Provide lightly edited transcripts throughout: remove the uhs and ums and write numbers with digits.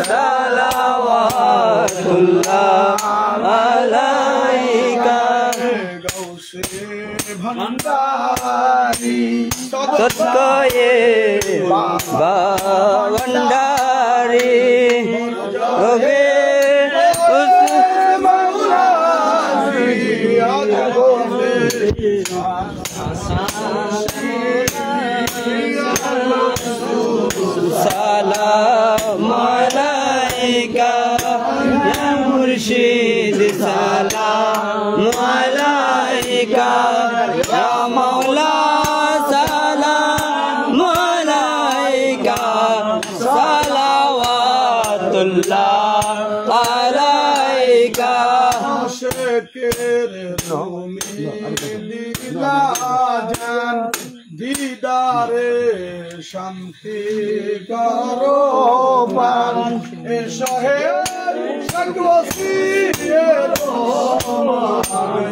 সালাওয়াতুল্লাহ আলাইকা গৌসে ভন্ডারি সৎকয়ে ভন্ডারি রবে সালাম আলাইকা ইয়া মুর্শিদ সালাম আলাইকা ইয়া মাওলা সালাম আলাইকা সালাওয়াতুল্লাহ আলাইকা শেকের নমি দিলা জান দিদারে শান্তি করো পান এ শহে সগোসির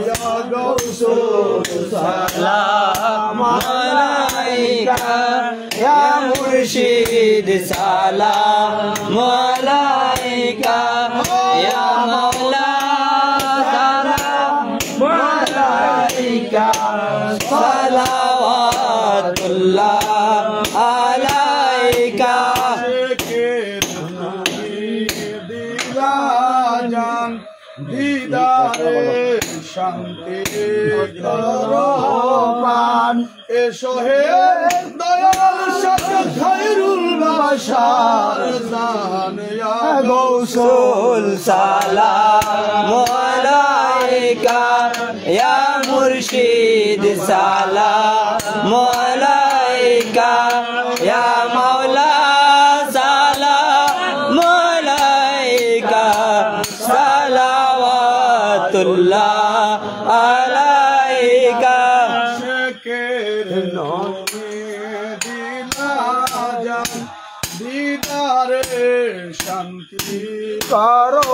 ইয়া গৌসুল সালাম আলাইকা ইয়া মুর্শিদ সালাম আলাইকা ইয়া মাওলা সালাম আলাইকা সালাওয়াতুল্লাহ আলাইকা দিলা জান দিদারে শান্তি করো প্রাণ এসো হে দয়াল শাহ খায়রুল বাশার জান ইয়া গৌসুল সালাম আলাইকা ইয়া মুর্শিদ সালাম আলাইকা ইয়া মাওলা সালাম আলাইকা সালাওয়াতুল্লাহ আলাইকা শেকের নমি দিলা জান দিদারে শান্তি করো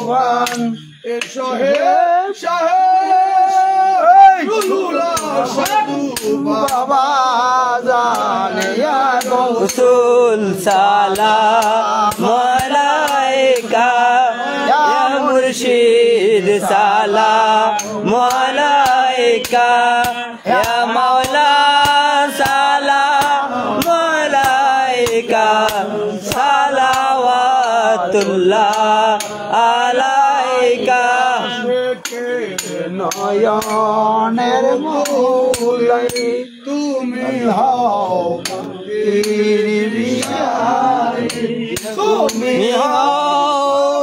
ভান এসো হে শাহে রুহুলা সাধু বাবা জান ইয়া গৌসুল সালাম আলাইকা ইয়া মুর্শিদ সালাম আলাইকা ইয়া মাওলা সালাম আলাইকা সালাওয়াতুল্লাহ আলাইকা নয়নের মূলাই তুমি হও তুমি হও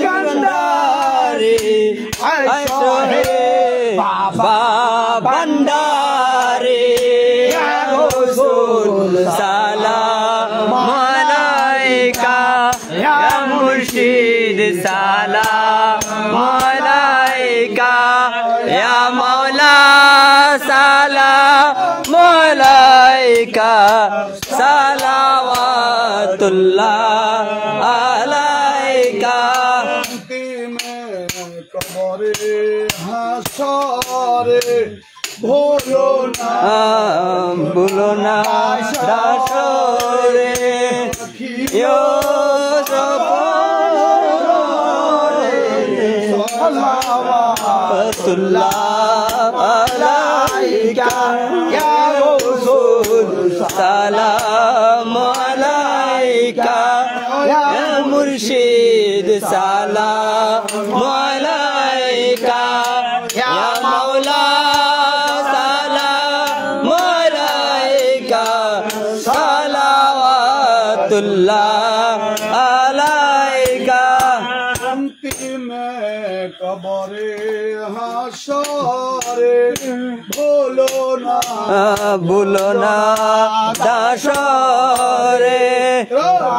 গন্ডারি আইসো হে বাবা ভন্ডারি ইয়া রাসূল সালাম আলাইকা ইয়া মুর্শিদ সালাম আলাইকা ইয়া মাওলা সালাম আলাইকা সালাওয়াতুল্লাহ আলাইকা কবরে হাসরে ভুলো না দাসরে ইয়ো সালাওয়াতুল্লাহ আলাইকা ইয়া রাসূল সালাম আলাইকা ইয়া মুর্শিদ সালাম আলাইকা ইয়া মাওলা সালাম আলাইকা সালাওয়াতুল্লাহ আলাইকা কবরে হাসরে ভুলো না দাসরে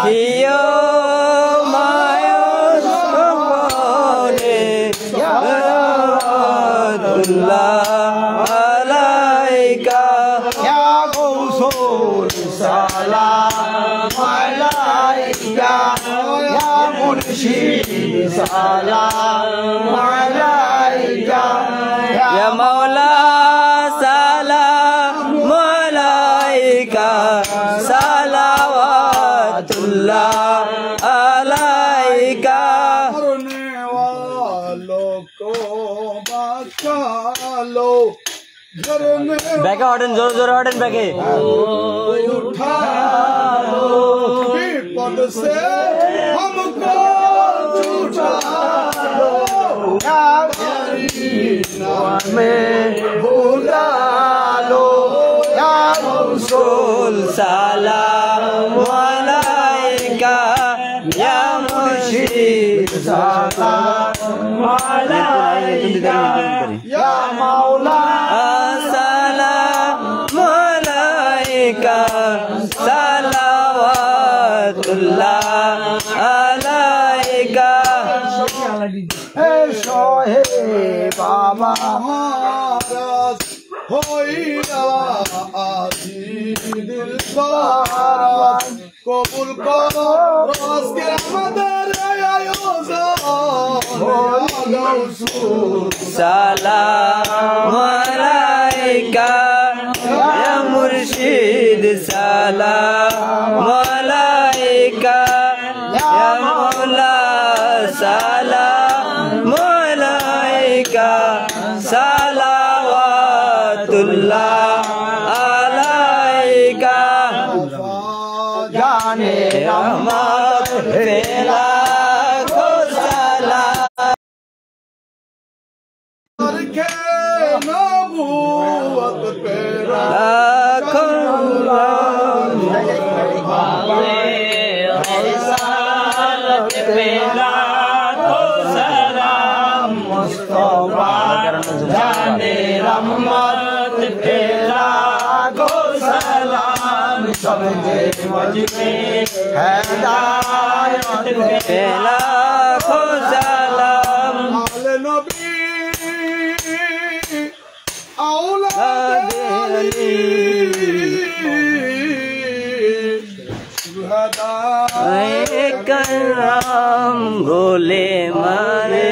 কিও মায়সপনে সালাওয়াতুল্লাহ আলাইকা ইয়া গৌসুল সালাম আলাইকা ইয়া মুর্শিদ সালাম আলাইকা ইয়া মাওলা সালাম আলাইকা সালাওয়াতুল্লাহ alaika मरने वालों को बचा लो बैके हटन जोर जोर हटन बैके उठा लो विपद से हमको छुड़ा लो में भुला लो या रसूल सलाम अलैका या मुर्शिद सलाम अलैका या मौला सलाम अलैका सलावतुल्लाह अलैका हे सोहे बाबा महाराज होइया आजी दिल बाराज कबूल करो रोज के मदर सलाम अलैका या मुर्शिद सलाम अलैका या मौला सलाम अलैका सलावतुल्लाह अलैका जाने रहमत फैला को सलाम के नबूवत पे जाने रहमत फैला को सलाम समझे मजमे हिदायत फैला को सलाम आले नबी औलाद अली शुहदा करम गोले मारे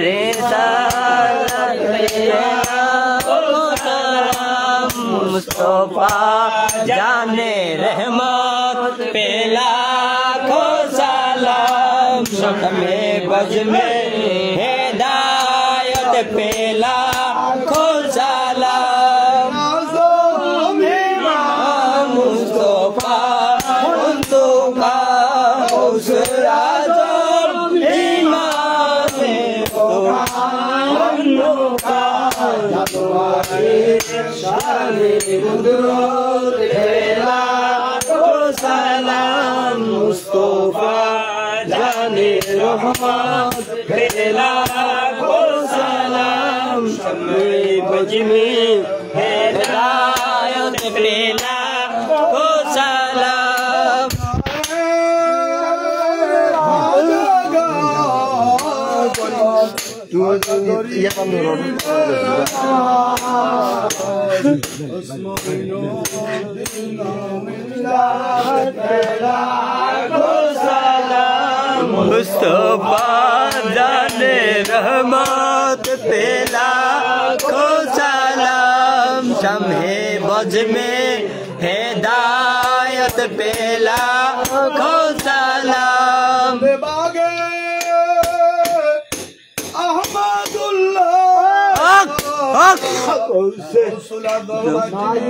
रे मुस्तफा जाने रहमत पेला को सलाम शमे बज में हिदायत पेला को सलाम मुस्तफा मुस्तफा सलाम मुस्तफा जाने रहमत फैला को सलाम शम्मे बज में हिदायत फैला को सलाम मुस्तफा जाने रहमत पेला को सलाम शम्हे बज में हिदायत पेला को सलाम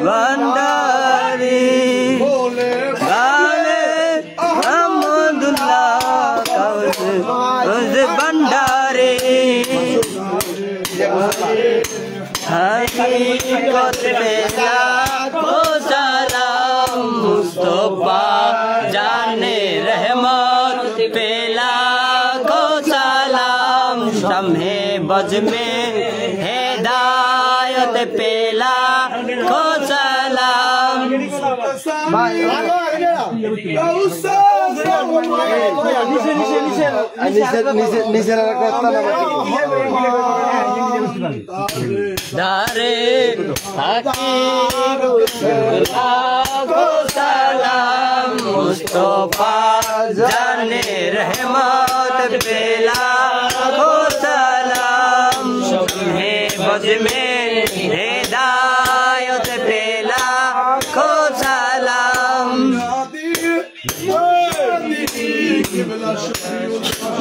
भंडारी गाले अहमदुल्लाह कौस भंडारी हकीकत पेला को सलाम मुस्तफा जाने रहमत पेला को सलाम शम्हे बज में हिदायत पेला को सलाम दारे को सलाम मुस्तफा जाने रहमत पेला को सलाम शम्हे बज में हिदायत पेला को सलाम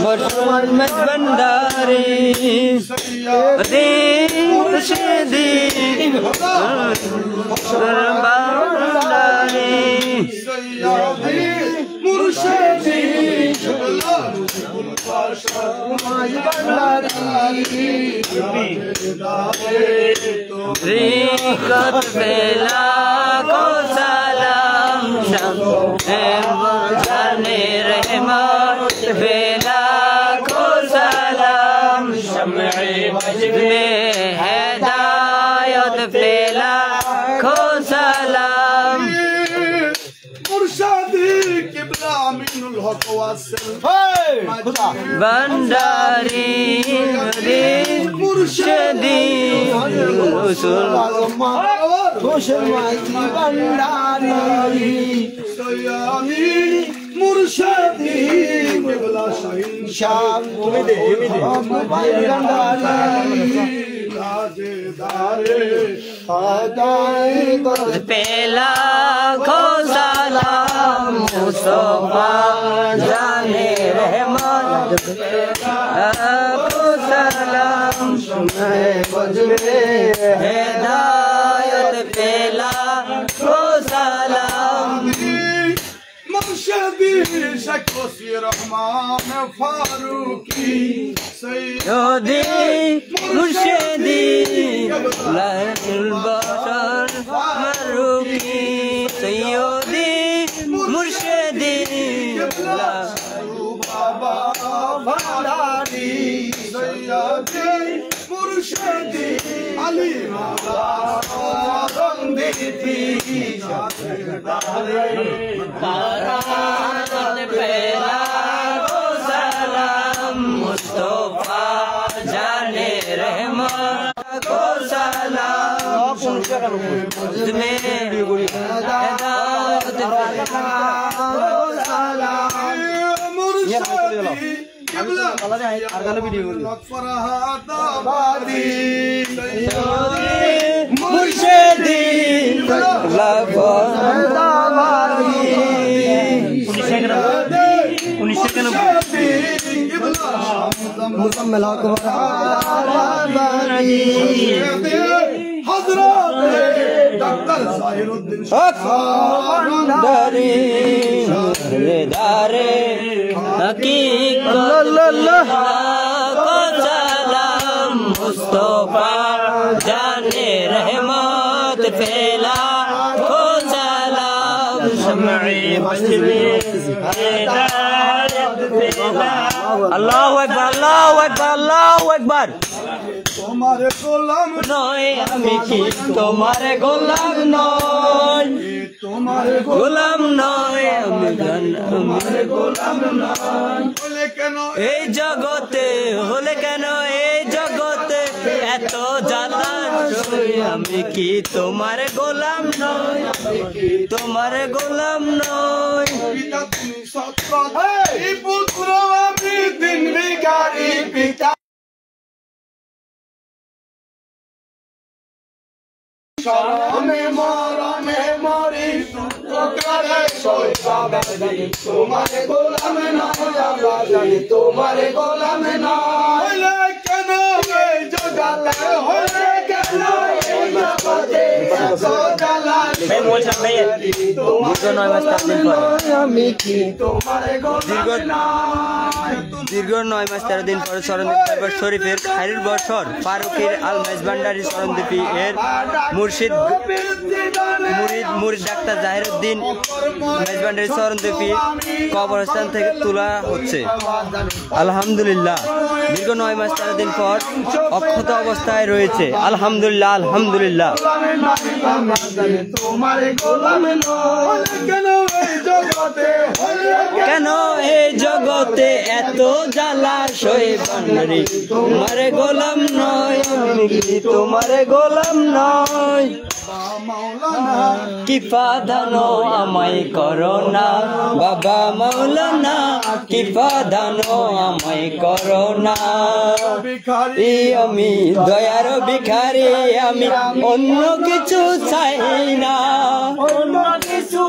मोहम्मद भंडारी मुर्शिदी भंडारी मुर्शिदी रिकत बेला को सलाम जाने रहमत बेला को सलाम शम्ए में हिदायत बेला को सलाम मुर्शिदी किबला मिनुल हक वासिल भंडारी मुर्शिदी रसूल भंडारी सयानी मुर्शिदी किबला शाहीन शाम भंडारी राजेदारे पेला को सलाम मुस्तफा जाने रहमत को सलाम हिदायत पेला को सलाम मुर्शिदी शकोसी रहमान फारूकी सैयदी मुर्शिदी लाइल बशर फारूकी सैयदी मुर्शिदी बाबा भंडारी सैयदी मुर्शिदी अली माला रंगीती पेला को सलाम मुस्तफा जाने रहमत को सलाम में हिदायत मुर्शिदी मुर्शिदी दारे हकीकत को सलाम मुस्तफा जाने रहमत फैला को सलाम शम्ए बजले अल्लाहु अकबर अल्लाहु अकबर अल्लाहु अकबर तुम्हारे गोलाम नय आमी की तुम्हारे गोलाम नय तुम्हारे गोलाम नय आमी तुम्हारे गोलाम नय बोले केनो এই জগতে হলে কেন এই জগতে এত জ্বালা আমি কি তোমার গোলাম নই তোমার গোলাম নই পিতা তুমি সৎ এই পুত্র আমি দিন ভিখারি পিতা শরমে মরমে মরি তোকারে সইবা তোমারে গোলাম না জানি তোমারে গোলাম না হইলে কেন এই জগতে হইলে কেন এই জগতে এত জ্বালা मैं बोल सकता है दीर्घ 9 मास तालीम पर আমি কি তোমারে গোলাম না दीर्घ 9 मास 13 दिन पर शरणदीप शरीफের খাইরুল বশর ফারুকের আল মেজবান্ডারি শরণদ্বীপী এর মুর্শিদ মুরিদ ডাক্তার জাহিরউদ্দিন মেজবান্ডারি শরণদ্বীপী কবরস্থান থেকে তোলা হচ্ছে আলহামদুলিল্লাহ দীর্ঘ 9 মাস 13 দিন পর অক্ষত অবস্থায় রয়েছে আলহামদুলিল্লাহ আলহামদুলিল্লাহ কেন এই জগতে এত জ্বালা সয়ে বান্দারি তোমারে গোলাম নয় আমি কি তোমারে গোলাম নয় কি পাদানো আমায় করো না বাবা মাওলানা কি পাদানো আমায় করো না আমি দয়ার ভিখারি আমি অন্য কিছু চাই না অন্য কিছু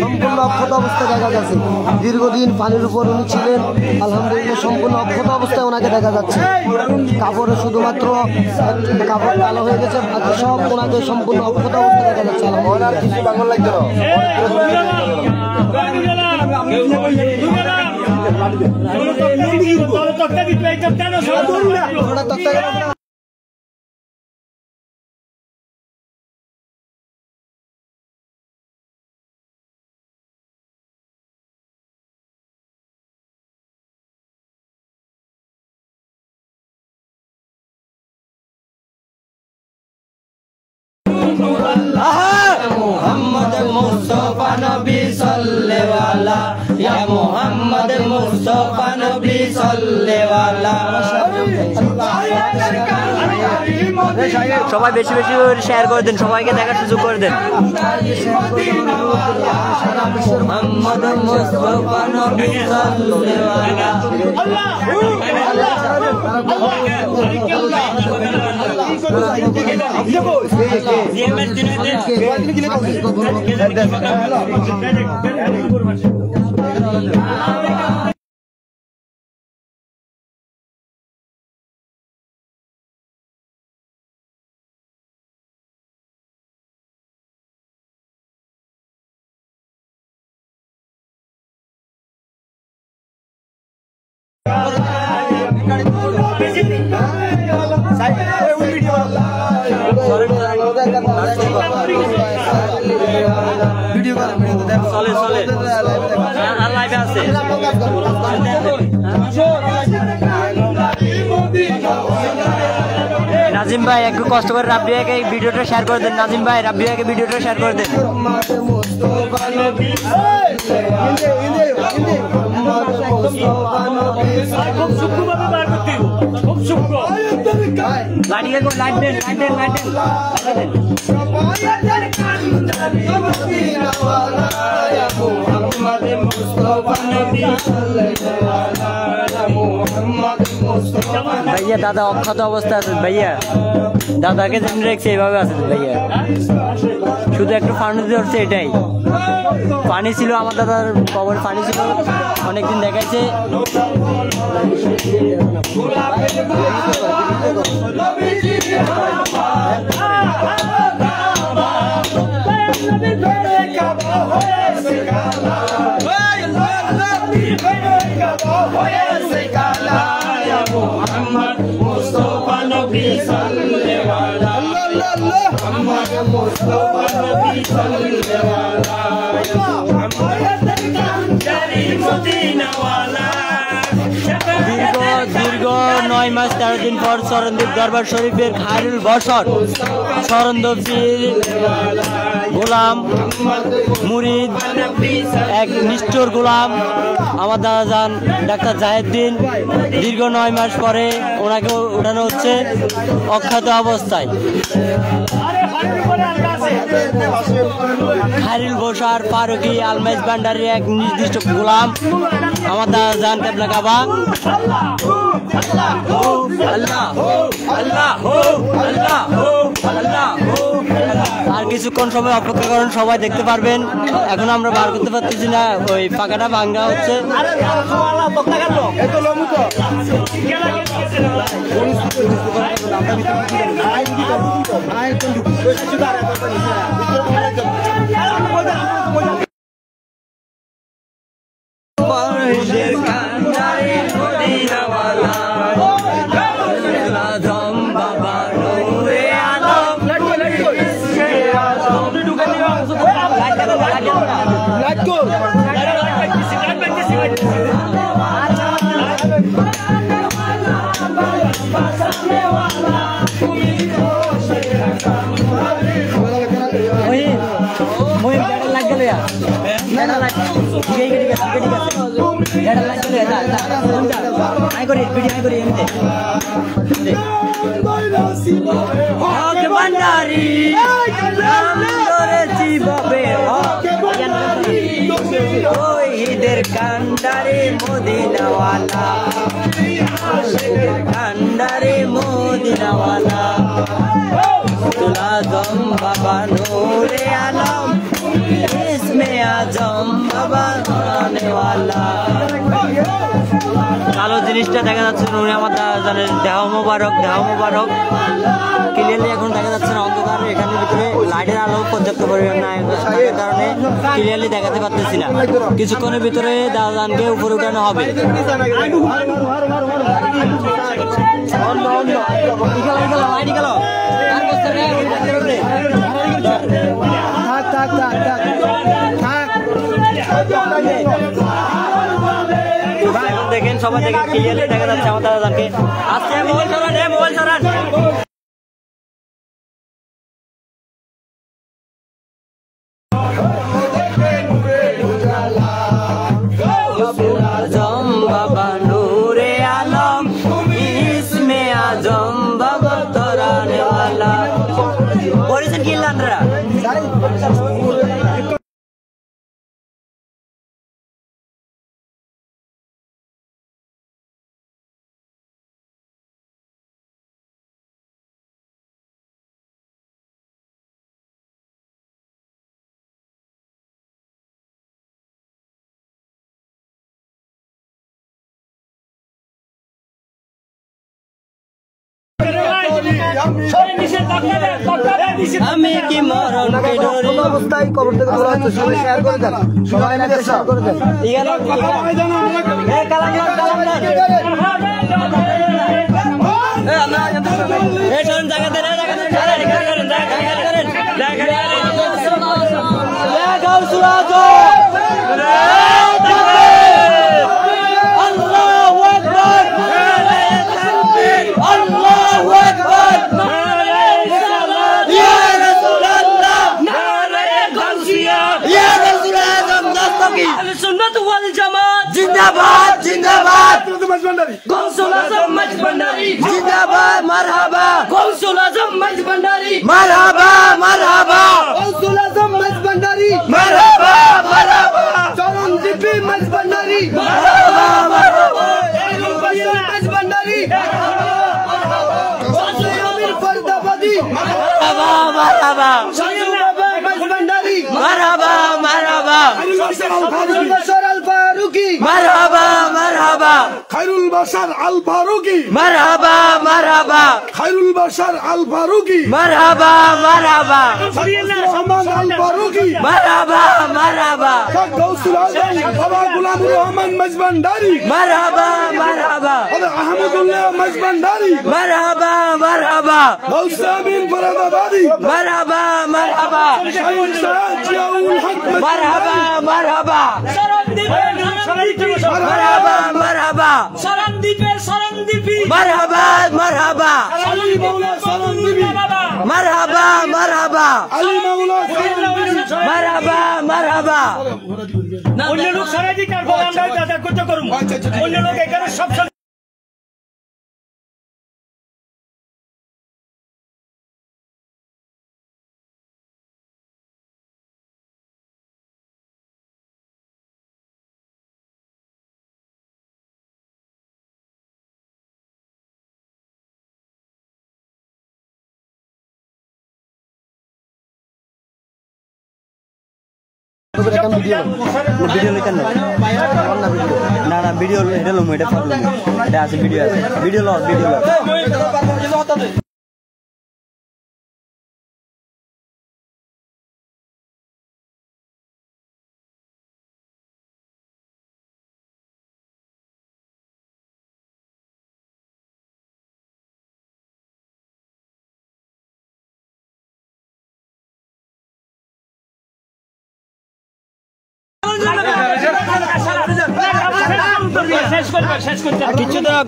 সম্পূর্ণ অক্ষত অবস্থায় দেখা যাচ্ছে। দীর্ঘদিন পানির উপর উনি ছিলেন, আলহামদুলিল্লাহ সম্পূর্ণ অক্ষত অবস্থায় ওনাকে দেখা যাচ্ছে। কাপড়ে শুধুমাত্র কাপড় কালো হয়ে গেছে, বাকি সব ওনাকে সম্পূর্ণ অক্ষত অবস্থায় দেখা যাচ্ছে। मोहम्मद मुस्तफा नबी सल्ले वाला या मोहम्मद मुस्तफा नबी सल्ले वाला। সবাই বেশি বেশি শেয়ার করে দেন, সবাইকে দেখার সুযোগ করে দেন। মোহাম্মদ মুস্তফা নবী সাল্লে আলা नाजिम भाई एक कष्ट कर राब्बी भाई के वीडियो शेयर कर दें। नाजिम भाई राब्बी भाई के वीडियो शेयर कर दें। भैया दादा अक्षत अवस्था আছে ভাইয়া, দাদাকে যেন রেখেছে এইভাবে আছে ভাইয়া, শুধু একটু পানি ধরছে এটাই। পানি ছিল আমার দাদার কবর, পানি ছিল অনেকদিন দেখাইছে। मोहम्मद मुस्तफा नबी सल्ले वाला मोहम्मद मुस्तफा नबी सल्ले वाला दीर्घ 9 मास 13 दिन पर शरणदीप दरबार शरीफের খায়রুল বশর শরণদীপের গোলাম মুরিদ, এক নিষ্ঠুর গোলাম আমার দাদা যান ডাক্তার জাহেদ্দিন, দীর্ঘ 9 মাস পরে ওনাকে উঠানো হচ্ছে অক্ষত অবস্থায়। খায়রুল বশর ফারুকি আলমাইজ ভান্ডারীর এক নির্দিষ্ট গোলাম আমার দাদা যান কেবলা কাবা। আর কিছুক্ষণ সময় অপেক্ষা করেন, সবাই দেখতে পারবেন। এখন আমরা বার করতে পারতেছি না, ওই পাকাটা ভাঙ্গা হচ্ছে। কান্ডারে মদিনাওয়ালা কান্ডারে মদিনাওয়ালা আল্লাহ। কালো জিনিসটা দেখা যাচ্ছে নুরে আমার জানের দেহ মোবারক, দেহ মোবারক ক্লিয়ারলি এখন দেখা যাচ্ছে না, অন্ধকার। এখানের ভিতরে লাইটের আলো পর্যাপ্ত পরিমাণ নাই, থাকার কারণে ক্লিয়ারলি দেখাতে পারতেছি না। কিছুক্ষণের ভিতরে দাদানকে উপরে উঠানো হবে। দেখেন সবাই দেখেন ক্লিয়ারলি দেখা যাচ্ছে আমার দাদানকে। আজকে মোবাইল সরান, মোবাইল সরান। আজম বাবা নূরে আলম, ইসমে আজম বাবা তরানে ওয়ালা। পড়েছেন কি আপনারা? আমি কি মরণ অবস্থায় কবর থেকে তোলা হচ্ছে, সবাই শেয়ার করে দেন, সবাই মিলে শেয়ার করে দেন। जिंदाबाद जिंदाबाद गौसुल आजम मज भंडारी जिंदाबाद मरहबा गौसुल आजम मज भंडारी मरहबा मरहबा गौसुल आजम मज भंडारी मरहबा मरहबा चरणदीपी मज भंडारी मरहबा मरहबा मज भंडारी अमीर फरीदाबादी मरहबा मरहबा मज भंडारी मरहबा मरहबा खैरुल बशर अल फारूकी मरहबा मरहबा खैरुल बशर अल फारूकी मरहबा मरहबा खैरुल बशर अल फारूकी मरहबा मरहबा रहमान अल फारूकी मरहबा मरहबा गौसुल आजम बाबा गुलाम रहमान मज भंडारी मरहबा मरहबा अहमदुल्लाह मज भंडारी मरहबा मरहबा गौस अमीन फरीदाबादी मरहबा मरहबा मरहबा मरहबा मरहबा मरहबा मरहबा मरहबा मरहबा मरहबा मरहबा मरहबा অন্য লোক সারাই দিক আর আমরা দাদা করতে করুম অন্য লোক এখানে সব ভিডিও লিখেন না না ভিডিও এটা লোম এটা ফাটলো এটা আছে ভিডিও আছে ভিডিও ল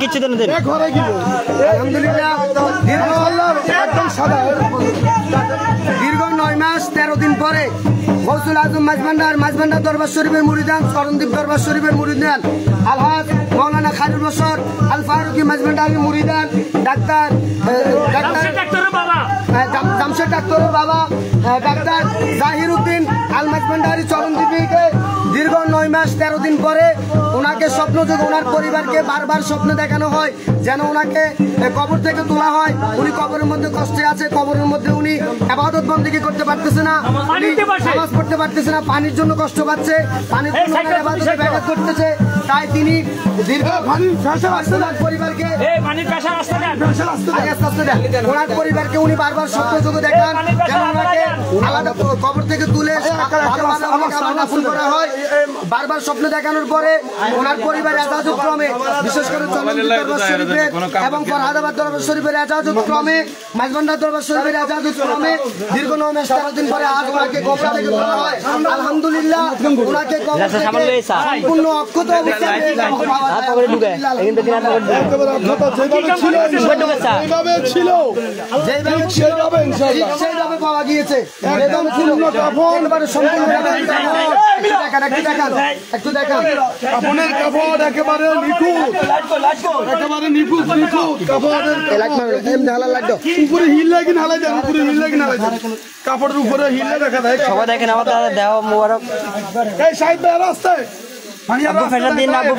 কিছু দেন আলহামদুলিল্লাহ একদম সাদা দীর্ঘ 9 মাস 13 দিন পরে গৌসুল আজম মাঝভান্ডার দরবার শরীফের মুরিদান চরণদ্বীপ দরবার শরীফের মুরিদান আলহাজ মৌলানা খায়রুল বশর আল ফারুকি মাঝভান্ডারি মুরিদান ডাক্তার জামশেদ ডাক্তারের বাবা ডাক্তার জাহির উদ্দিন আল মাইজভান্ডারী চরণদ্বীপীকে দীর্ঘ 9 মাস 13 দিন পরে ওনাকে স্বপ্নযোগে ওনার পরিবারকে বারবার স্বপ্ন দেখানো হয় যেন ওনাকে কবর থেকে তোলা হয়। উনি কবরের মধ্যে কষ্টে আছে, কবরের মধ্যে উনি ইবাদত বন্দেগী করতে পারতেছে না, নামাজ পড়তে পারতেছে না, পানির জন্য কষ্ট পাচ্ছে, পানির জন্য ইবাদতে ব্যাঘাত করতেছে। তাই তিনি দীর্ঘ পরিবারকে ওনার পরিবারকে উনি বারবার স্বপ্নযোগে দেখান যেন ওনাকে আলাদা কবর থেকে তুলে করা হয়। বারবার স্বপ্ন দেখানোর পরে ওনার পরিবার এজাজত ক্রমে, বিশেষ করে দরবার শরীফের এবং ফরহাদাবাদ দরবার শরীফের এজাজত ক্রমে, মাইজভান্ডার দরবার শরীফের এজাজত ক্রমে দীর্ঘ 9 মাস 13 দিন পরে আজ ওনাকে কবর থেকে তোলা হয়। আলহামদুলিল্লাহ ওনাকে কবর থেকে সম্পূর্ণ অক্ষত অবস্থায় সেইভাবে পাওয়া গিয়েছে। একটু দেখান কাপড়ের কাপড় একেবারে নিখুঁত, একেবারে নিখুঁত উপরে হিল লাগে নালাই দেন, উপরে হিল লাগে নালাই দেন, কাপড়ের উপরে হিললে দেখা যায়। সবাই দেখেন আমার দাদা দেহ মোবারক। এই সাইড ভাই রাস্তায় আব্বু ফেসার দিন না, আব্বু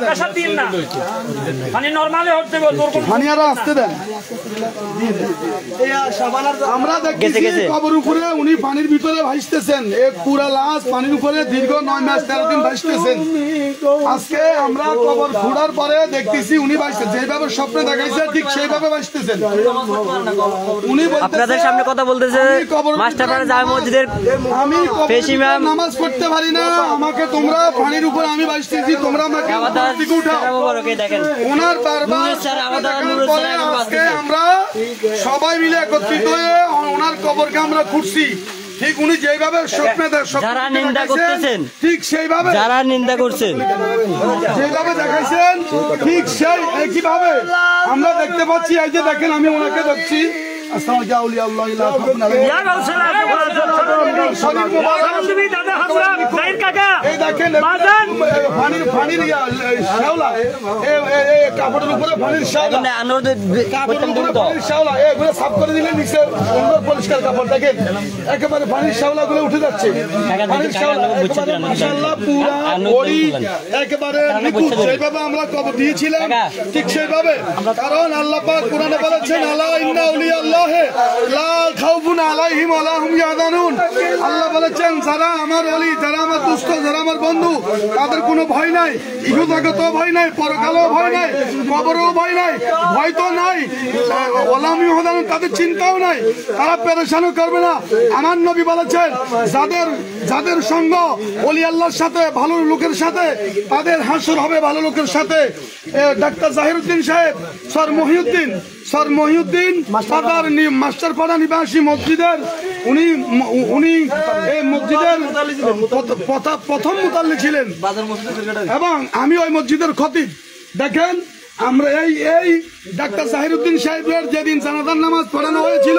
ফেসার দিন না, মানে নরমালি হচ্ছে মানিয়ারা আসতে দেন। আমরা দেখতেছি কবর উপরে উনি পানির ভিতরে ভাসতেছেন, এক পুরা লাশ পানির উপরে দীর্ঘ 9 মাস 13 দিন ভাসতেছেন। আজকে আমরা কবর খোঁড়ার পরে দেখতেছি উনি ভাসতেছেন, যেভাবে স্বপ্নে দেখাইছে ঠিক সেইভাবে ভাসতেছেন। উনি আপনাদের সামনে কথা বলতেছে মাস্টারপাড়া জামে মসজিদের আমি পেশিমাম নামাজ পড়তে পারি না, আমাকে তোমরা পানির উপর আমি ভাসতেছি, তোমরা আমাকে দিকে উঠাও। ওনার বারবার আজকে আমরা সবাই মিলে একত্রিত হয়ে ওনার কবরকে আমরা খুঁড়ছি। ঠিক উনি যেভাবে স্বপ্নে যারা নিন্দা করতেছেন ঠিক সেইভাবে, যারা নিন্দা করছেন যেভাবে দেখাইছেন ঠিক সেই একইভাবে আমরা দেখতে পাচ্ছি। এই যে দেখেন আমি ওনাকে দেখছি। কাপড়ের উপরে পানির শ্যাওলা এগুলো সাফ করে দিলে নিচে পরিষ্কার কাপড় দেখেন একেবারে পানির শ্যাওলা গুলো উঠে যাচ্ছে। পানির শ্যাওলা পুরা বড়ি একেবারে সেইভাবে আমরা কবর দিয়েছিলাম ঠিক সেইভাবে। কারণ আল্লাহ পাক কোরআনে বলেছেন আল্লাহ ইন্না আউলিয়া আল্লাহ লা খাউফুন আলাইহিম ওয়া লা হুম ইয়াহজানুন। আল্লাহ বলেছেন যারা আমার ওলি, যারা আমার দুষ্ট, যারা আমার বন্ধু, তাদের কোনো ভয় নাই, ইহজগত ভয় নাই, পরকালও ভয় নাই, কবরেও ভয় নাই, ভয় তো নাই, ওয়া লা হুম ইয়াহজানুন তাদের চিন্তাও নাই, তারা পেরেশানও করবে না। আমার নবী বলেছেন যাদের সঙ্গ ওলি আল্লাহর সাথে, ভালো লোকের সাথে, তাদের হাসর হবে ভালো লোকের সাথে। ডাক্তার জাহিরউদ্দিন সাহেব স্যার মহিউদ্দিন মাস্টারপাড়া নিবাসী মসজিদের উনি এই মসজিদের প্রথম মুতাল্লি ছিলেন এবং আমি ওই মসজিদের খতিব। দেখেন আমরা এই ডাক্তার জাহিরউদ্দিন সাহেবের যেদিন জানাজার নামাজ পড়ানো হয়েছিল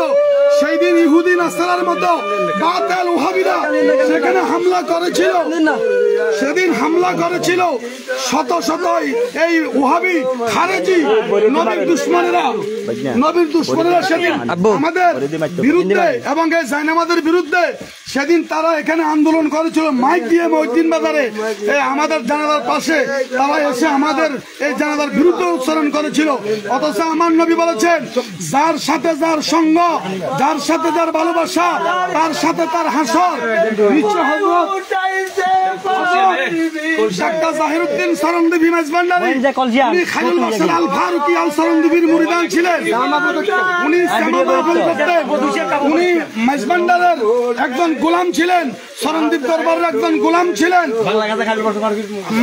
সেই দিন ইহুদি নাসারার মতো বাতিল ওহাবিরা সেখানে হামলা করেছিল। সেদিন হামলা করেছিল শত এই ওহাবি খারেজি নবীর দুশ্মনেরা সেদিন আমাদের বিরুদ্ধে এবং এই জায়নামাজের বিরুদ্ধে সেদিন তারা এখানে আন্দোলন করেছিল মাইক দিয়ে মহিউদ্দিন বাজারে আমাদের জানাজার পাশে তারা এসে আমাদের এই জানাজার বিরুদ্ধে উচ্চারণ করেছিল। অথচ আমার নবী বলেছেন যার সাথে যার সঙ্গ, যার সাথে যার ভালোবাসা, তার সাথে তার হাসর। ডাক্তার জাহিরউদ্দিন চরণদ্বীপী মাইজভান্ডারী উনি খায়রুল বাশার আল ফারুকী আল চরণদ্বীপীর মুরিদান ছিলেন। উনি উনি মাইজভান্ডারের একজন গোলাম ছিলেন, চরণদ্বীপ দরবারের একজন গোলাম ছিলেন।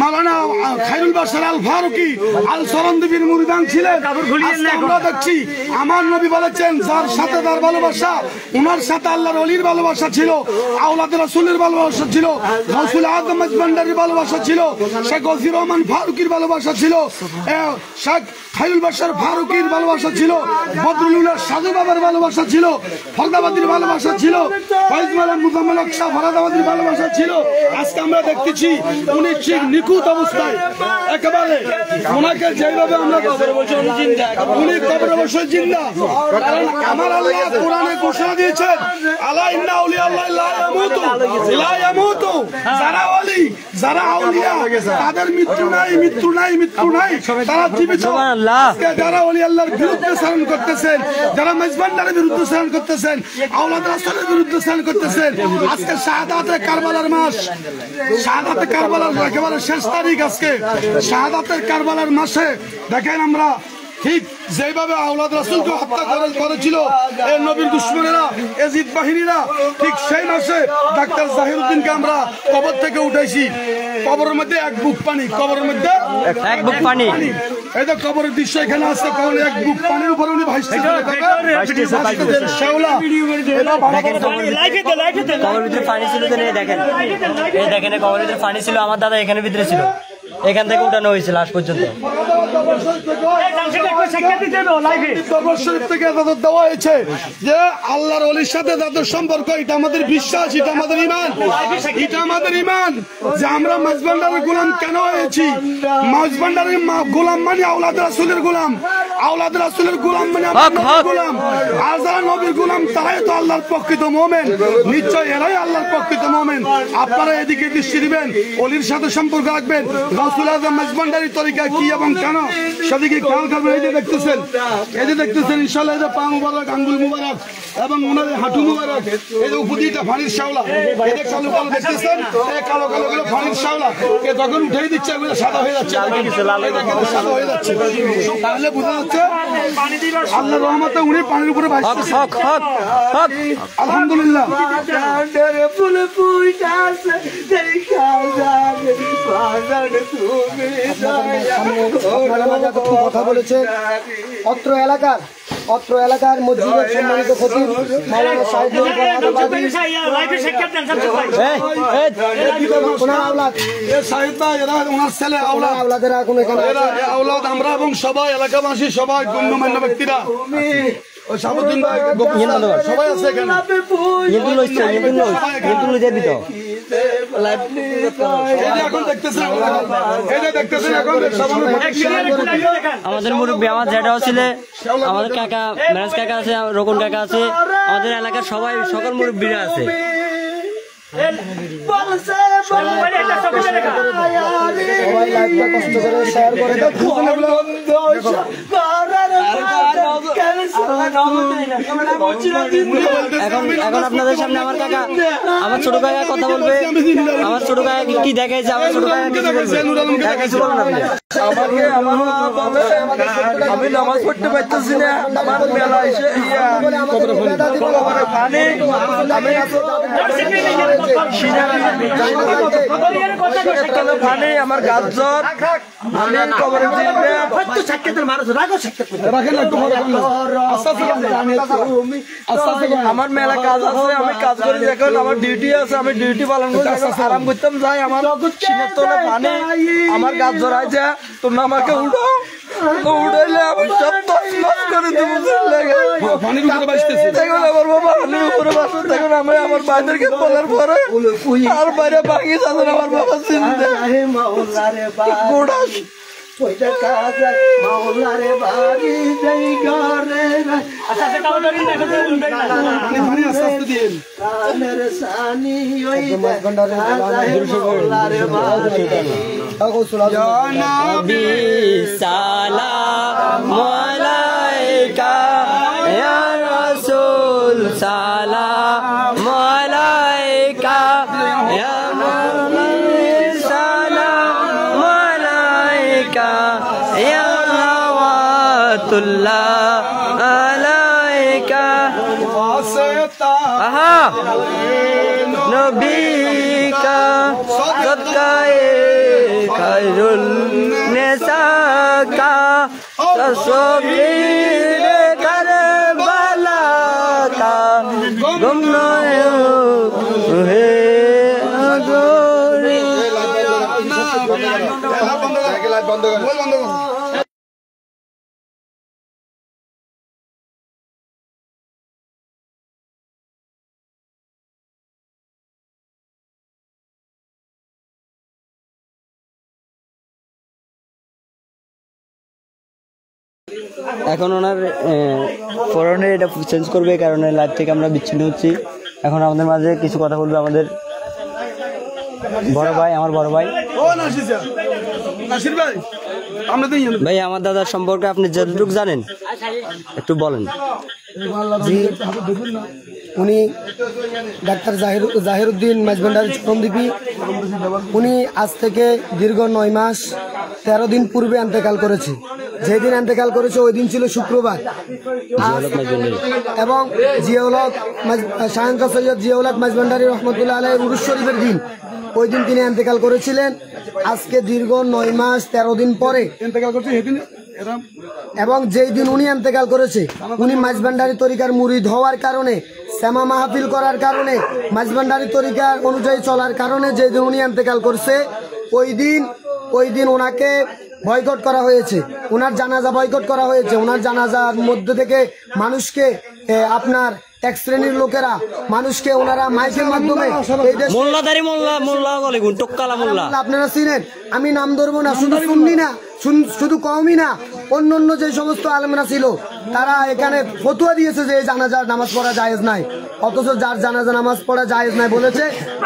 মাওলানা খায়রুল বাশার আল ফারুকী আল চরণদ্বীপীর মুরিদান ছিলেন। আমরা দেখছি আমার নবী বলেছেন যার সাথে তার ভালোবাসা, ওনার সাথে আল্লাহর ওলির ভালোবাসা ছিল, আওলাদে রাসূলের ভালোবাসা ছিল, গাউসুল আজম মাইজভান্ডারীর ভালোবাসা ছিল, শেখ গফুর রহমান ফারুকীর ভালোবাসা ছিল, শেখ খায়রুল বাশার ফারুকীর ভালোবাসা ছিল, বদরুল্লাহ সাজু বাবার ভালোবাসা ছিল, ফরদাবাদীর ভালোবাসা ছিল, ফয়জুল আলম মুজাম্মেল শাহ ফরদাবাদী আমাদের ভালোবাসা ছিল, আজকে আমরা দেখতেছি উনি ঠিক নিখুঁত অবস্থায় একেবারে ওনাকে যেভাবে আমরা উনি কবরে বসে জিন্দা। কারণ আমার আল্লাহ কোরআনে ঘোষণা দিয়েছেন আলা ইন্না আউলিয়া আল্লাহ লা ইয়ামুতু লা ইয়ামুতু, যারা ওলি যারা আউলিয়া তাদের মৃত্যু নাই, মৃত্যু নাই, মৃত্যু নাই, তারা জীবিত। আজকে যারা ওলি আল্লাহর বিরুদ্ধে সালাম করতেছেন, যারা মেজবান্ডারের বিরুদ্ধে সালাম করতেছেন, আওলাদ রাসূলের বিরুদ্ধে সালাম করতেছেন, আজকে শাহাদাতে কারবালার মাস, শাহাদাতে কারবালার একেবারে শেষ তারিখ। আজকে শাহাদাতের কারবালার মাসে দেখেন আমরা ঠিক যেভাবে আওলাদ রাসূলকে হত্যা করেছিল এই নবীর দুশমনেরা, এজিদ বাহিনীরা, ঠিক সেই মাসে ডাক্তার জাহিরউদ্দিনকে আমরা কবর থেকে উঠাইছি। কবরের মধ্যে এক বুক পানি, কবরের মধ্যে এক বুক পানি। এই তো কবরের দৃশ্য এখানে আছে, কবরে এক বুক পানির উপরে উনি ভাসছেন। শেওলা কবরের ভিতরে পানি ছিল, দেখেন এই দেখেন কবরের ভিতরে পানি ছিল, আমার দাদা এখানে ভিতরে ছিল, এখান থেকে উঠানো হয়েছে লাস্ট পর্যন্ত। দেওয়া হয়েছে যে আল্লাহর ওলির সাথে তাদের সম্পর্ক, এটা আমাদের বিশ্বাস, এটা আমাদের ইমান, এটা আমাদের ইমান যে আমরা মাঝবান্ডারের গোলাম কেন হয়েছি। মাঝবান্ডারের গোলাম মানে আওলাদ রাসূলের গোলাম, আওলাদ রাসূলের গোলাম মানে আমাদের গোলাম। আর যারা নবীর গোলাম তারাই তো আল্লাহর প্রকৃত মুমিন, নিশ্চয় এরাই আল্লাহর প্রকৃত মুমিন। আপনারা এদিকে দৃষ্টি দিবেন, ওলির সাথে সম্পর্ক রাখবেন, রাসূল আযম মাঝবান্ডারি তরিকা কি এবং কেন সেদিকে খেয়াল করবেন। এই যে দেখতেছেন, এই যে দেখতেছেন ইনশাআল্লাহ এই যে পা মুবারক, আঙ্গুল মুবারক এবং ওনার হাঁটু মুবারক, এই যে উপদিটা ফানির শাওলা, এই যে কালো কালো দেখতেছেন, এই কালো কালো গুলো ফানির শাওলা, এ যখন উঠেই দিচ্ছে এগুলো সাদা হয়ে যাচ্ছে, সাদা হয়ে যাচ্ছে। তাহলে বোঝা যাচ্ছে আল্লাহর রহমতে উনি পানির উপরে ভাসছেন। আলহামদুলিল্লাহ। কথা বলেছে অত্র এলাকার মসজিদের সম্মানিত খতিব মাওলানা সাইদুল আওলাদেরা এখন এখানে আওলাদ আমরা এবং সবাই এলাকাবাসী, সবাই গণ্যমান্য ব্যক্তিরা, সবাই আছে এখানে। আমাদের মুরব্বী, আমার জ্যাঠাও ছিল, আমাদের কাকা ম্যানেজ কাকা আছে, রোকন কাকা আছে, আমাদের এলাকার সবাই সকল মুরব্বীরা আছে। সবাই লাইভটা কষ্ট করে শেয়ার করে এখন আপনাদের সামনে আমার কাকা, আমার ছোট কাকা কথা বলবে। আমার ছোট কাকা কি দেখাইছে, আমার ছোট কাকা কিছু বলবে। আমি নামাজ পড়তে পারতেছি না, আমার মেলা এসে পানি, আমার গাছ জ্বর, আমি কবরে আমার মেলা কাজ আছে, আমি কাজ করি, এখন আমার ডিউটি আছে, আমি ডিউটি পালন করি, আরাম করতাম যাই। আমার পানি, আমার গাছ জড়াইছে, তোমরা আমাকে উঠো, উঠাইলে আমি সব তছনছ করে দেবো। আমার বাবা পানির উপরে বাসে, তখন আমি আমার বাইদেরকে বলার পরে আর বাইরে ভাঙি যাচ্ছেন আমার বাবা চিন্তা গোড়া সালাম আলাইকা ইয়া রাসূল, সালাম আলাইকা ইয়া নবী, সালাম আলাইকা ইয়া হাওয়াতুল্লাহ আলাইকা আহা নবী কা সদকায়ে খায়রুল নিসা কা তসবীর কারবালা কা গুমনায় হে আগরে। বন্ধ কর। এখন ওনার পরনে এটা চেঞ্জ করবে, এই কারণে লাইভ থেকে আমরা বিচ্ছিন্ন হচ্ছি। এখন আমাদের মাঝে কিছু কথা বলবে আমাদের বড় ভাই, আমার বড় ভাই। ভাই, আমার দাদার সম্পর্কে আপনি যতটুকু জানেন একটু বলেন। জি, উনি ডাক্তার জাহিরউদ্দিন মাঝভান্ডারী চরমদ্বীপী। উনি আজ থেকে দীর্ঘ 9 মাস 13 দিন পূর্বে ইন্তেকাল করেছে। যেদিন ইন্তেকাল করেছে ওই দিন ছিল শুক্রবার, এবং জিয়াউল হক শাহানশাহ সৈয়দ জিয়াউল হক মাঝভান্ডারী রহমতুল্লাহ আলাইহির উরুস শরীফের দিন, ওই দিন তিনি ইন্তেকাল করেছিলেন। আজকে দীর্ঘ 9 মাস 13 দিন পরে ইন্তেকাল করছে সেদিন। এবং যেই দিন উনি ইন্তেকাল করেছে, উনি মাঝভান্ডারী তরিকার মুরিদ হওয়ার কারণে, শ্যামা মাহফিল করার কারণে, মাঝভান্ডারী তরিকা অনুযায়ী চলার কারণে যেই দিন উনি ইন্তেকাল করছে, ওই দিন ওনাকে বয়কট করা হয়েছে, ওনার জানাজা বয়কট করা হয়েছে। ওনার জানাজার মধ্যে থেকে মানুষকে আপনার এক শ্রেণীর লোকেরা মানুষকে ওনারা মাইকের মাধ্যমে আপনারা চিনেন, আমি নাম ধরবো না, শুধু সুন্নি না, শুধু কওমি না, অন্য যে সমস্ত আলেমরা ছিল তারা এখানে ফতোয়া দিয়েছে যে জানাজার নামাজ পড়া জায়েজ নাই, অথচ যার জানাজা নামাজ পড়া জায়েজ নাই বলেছে।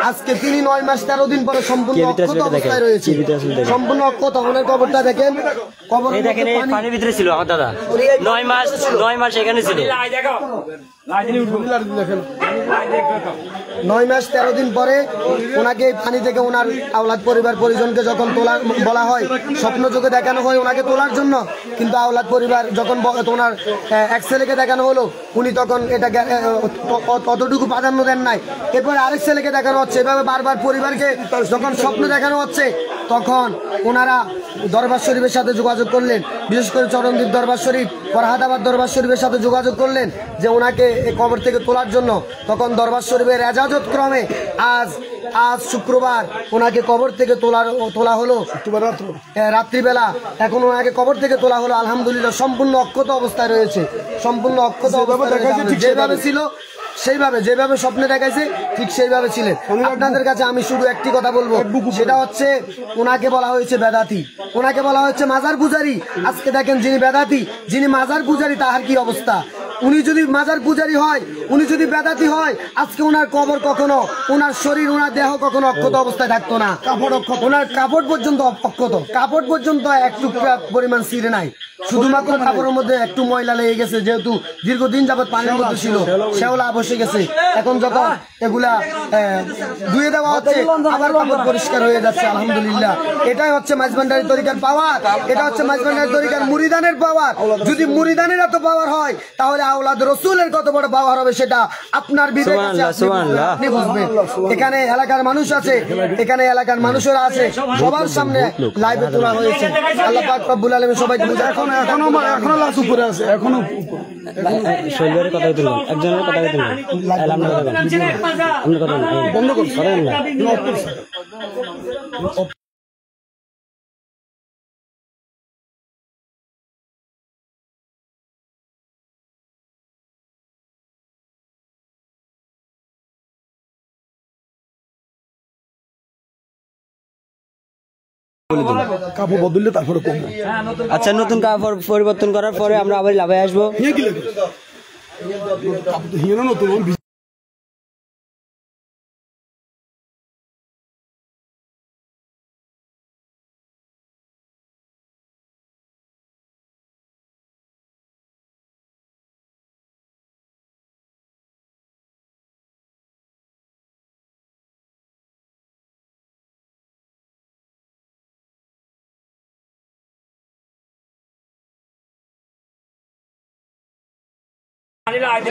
আজকে তিনি 9 মাস 13 দিন পরে সম্পূর্ণ অক্ষত অবস্থায় রয়েছে, সম্পূর্ণ অক্ষত। ওনার কবরটা দেখেন, কবর দেখেন, পানির ভিতরে ছিল আমার দাদা। 9 মাস এখানে ছিল। 9 মাস 13 দিন পরে ওনাকে পানি থেকে ওনার আওলাদ পরিবার পরিজনকে যখন তোলা বলা হয়, স্বপ্ন চোখে দেখানো হয় ওনাকে তোলার জন্য, কিন্তু আওলাদ পরিবার যখন ওনার এক ছেলেকে দেখানো হলো, উনি তখন এটা অতটুকু প্রাধান্য দেন নাই। এরপরে আরেক ছেলেকে দেখানো হচ্ছে, এভাবে বারবার পরিবারকে যখন স্বপ্ন দেখানো হচ্ছে, তখন ওনারা দরবার শরীফের সাথে যোগাযোগ করলেন, বিশেষ করে চরমদ্বীপ দরবার শরীফ, ফরহাদাবাদ দরবার শরীফের সাথে যোগাযোগ করলেন যে ওনাকে এই কবর থেকে তোলার জন্য। তখন দরবার শরীফের এজাজত ক্রমে আজ শুক্রবার ওনাকে কবর থেকে তোলা হলো রাত্রিবেলা। এখন ওনাকে কবর থেকে তোলা হলো, আলহামদুলিল্লাহ সম্পূর্ণ অক্ষত অবস্থায় রয়েছে, সম্পূর্ণ অক্ষত যেভাবে ছিল সেইভাবে, যেভাবে স্বপ্নে দেখাইছে ঠিক সেইভাবে ছিলেন। আপনাদের কাছে আমি শুধু একটি কথা বলবো, সেটা হচ্ছে ওনাকে বলা হয়েছে বেদাতি, ওনাকে বলা হচ্ছে মাজার পূজারী। আজকে দেখেন, যিনি বেদাতি, যিনি মাজার পূজারী, তাহার কি অবস্থা। উনি যদি মাজার পূজারী হয়, উনি যদি বেদাতি হয়, আজকে ওনার কবর কখনো, ওনার শরীর, ওনার দেহ কখনো অক্ষত অবস্থায় থাকতো না। ওনার কাপড় পর্যন্ত অক্ষত, কাপড় পর্যন্ত একটু পরিমাণ ছিঁড়ে নাই, শুধুমাত্র কাপড়ের মধ্যে একটু ময়লা লেগে গেছে, যেহেতু দীর্ঘদিন যাবৎ পানির মধ্যে ছিল, শ্যাওলা বসে গেছে। এখন যখন এগুলা ধুয়ে দেওয়া হচ্ছে, আবার কাপড় পরিষ্কার হয়ে যাচ্ছে, আলহামদুলিল্লাহ। এটাই হচ্ছে মাঝভান্ডারী তরিকার পাওয়ার, এটা হচ্ছে মাঝভান্ডারী তরিকার মুরিদানের পাওয়ার। যদি মুরিদানের এত পাওয়ার হয়, তাহলে আওলাদ রসুলের কত বড় পাওয়ার হবে সেটা আপনার বিবেক আছে, আপনি বুঝবেন। এখানে এলাকার মানুষ আছে, এখানে এলাকার মানুষেরা আছে, সবার সামনে লাইভে তোলা হয়েছে। আল্লাহ পাক রব্বুল আলামিন সবাইকে এখনো লাশ উপরে আছে, এখনো শৈলের কথা তুলুন, একজনের কথা তুলুন, বন্ধ করুন। কাপড় বদললে তারপরে কমবো। আচ্ছা, নতুন কাপড় পরিবর্তন করার পরে আমরা আবার লাভে আসবো। নতুন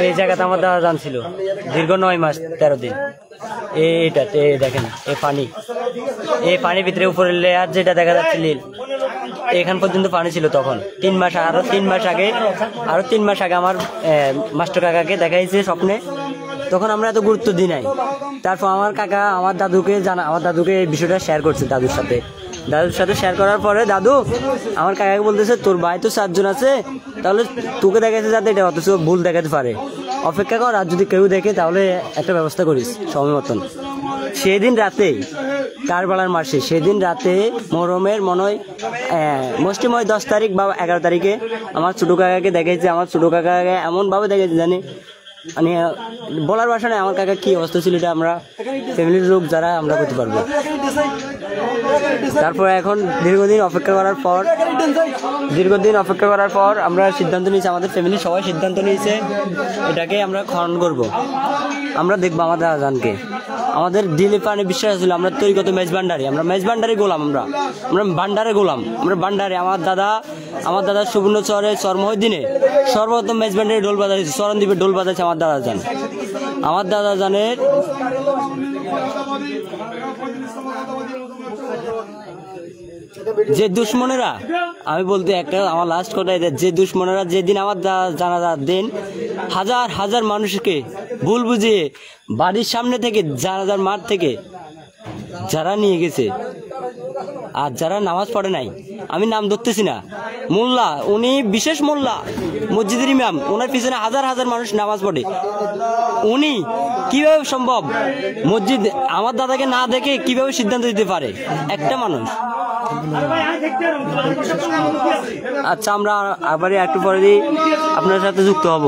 এই জায়গাতে আমার দাদা জানছিল দীর্ঘ 9 মাস 13 দিন। এইটা দেখেন, এই পানির ভিতরে উপরের লেয়ার যেটা দেখা যাচ্ছে নীল, এখান পর্যন্ত পানি ছিল তখন। 3 মাস, আরো 3 মাস আগে আমার মাস্টার কাকাকে দেখাইছে স্বপ্নে, তখন আমরা এত গুরুত্ব দিই নাই। তারপর আমার কাকা আমার দাদুকে এই বিষয়টা শেয়ার করছে দাদুর সাথে শেয়ার করার পরে দাদু আমার কাকাকে বলতেছে, তোর ভাই তো 7 জন আছে, তাহলে তোকে দেখাচ্ছে যাতে এটা অথচ ভুল দেখাতে পারে, অপেক্ষা কর, আর যদি কেউ দেখে তাহলে একটা ব্যবস্থা করিস সময় মতন। সেদিন রাতে কারবালার মাসে সেদিন রাতে মোহরমের মনে হয় মুষ্টিময় 10 তারিখ বা 11 তারিখে আমার ছোটো কাকাকে দেখেছে। আমার ছোটো কাকাকে এমনভাবে দেখেছে জানি মানে বলার ভাষা নেই আমার কাকা কি অবস্থা ছিল, এটা আমরা ফ্যামিলির লোক যারা আমরা করতে পারবো। তারপরে এখন দীর্ঘদিন অপেক্ষা করার পর আমরা সিদ্ধান্ত নিয়েছি, আমাদের ফ্যামিলির সবাই সিদ্ধান্ত নিয়েছে এটাকে আমরা খনন করব। আমরা দেখবো আমাদের আজানকে। আমাদের দিলে প্রাণে বিশ্বাস ছিল আমরা তৈরিগত মেজবান্ডারি, আমরা মেজবান্ডারি গোলাম, আমরা বান্ডারে গোলাম, আমরা বান্ডারে। আমার দাদা সুবর্ণ চরে চরমহদিনে সর্বপ্রথম মেজবান্ডারি ঢোল বাজাইছে, চরণদ্বীপে ঢোল বাজাইছে আমার দাদা জানের যে দুশ্মনেরা, আমি বলতে একটা আমার লাস্ট কথা এটা, যে দুশ্মনেরা যেদিন আমার জানাজার দিন হাজার হাজার মানুষকে ভুল বুঝিয়ে বাড়ির সামনে থেকে জানাজার মাঠ থেকে যারা নিয়ে গেছে আর যারা নামাজ পড়ে নাই, আমি নাম ধরতেছি না, মোল্লা উনি বিশেষ মোল্লা মসজিদের ইমাম, ওনার পিছনে হাজার হাজার মানুষ নামাজ পড়ে, উনি কিভাবে সম্ভব মসজিদ আমার দাদাকে না দেখে কিভাবে সিদ্ধান্ত দিতে পারে একটা মানুষ? আচ্ছা আমরা আবার একটু পরে আপনার সাথে যুক্ত হব।